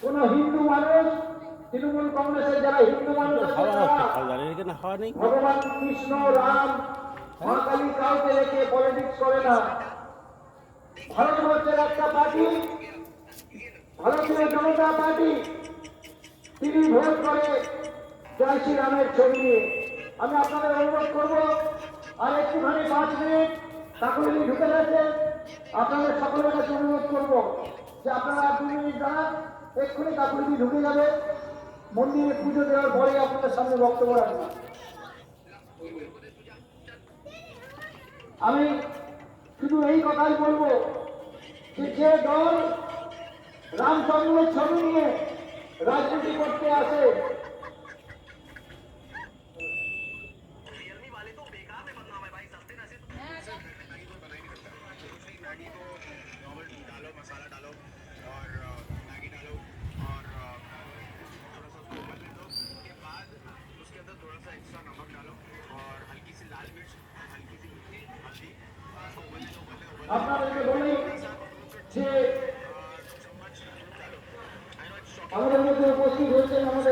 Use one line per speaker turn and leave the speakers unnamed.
কোন হিন্দু মানুষ, তৃণমূল কংগ্রেসের যারা হিন্দু মানুষ আছে ভগবান কৃষ্ণ, রাম, মা কালী কাউকে রেখে পলিটিক্স করে না। ভারতবর্ষের একটা পার্টি, ভারতীয় জনতা পার্টি, তিনি ভোট করে জয় শ্রীরামের ছবি নিয়ে। আমি আপনাদের অনুরোধ করব, আর একটুখানি 5 মিনিট কাকুলি ঢুকে গেছে, আপনাদের সকলের কাছে অনুরোধ করব যে আপনারা 2 মিনিট দাঁড়ান, এক্ষুনি কাকুলি ঢুকে যাবে। মন্দিরে পুজো দেওয়ার পরে আপনাদের সামনে বক্তব্য রাখবো। আমি শুধু এই কথাই বলবো যে যে দল রামচন্দ্রের ছবি নিয়ে রাজনীতি করতে আসে, আপনাদেরকে বলি যে আমাদের মধ্যে উপস্থিত হয়েছেন আমাদের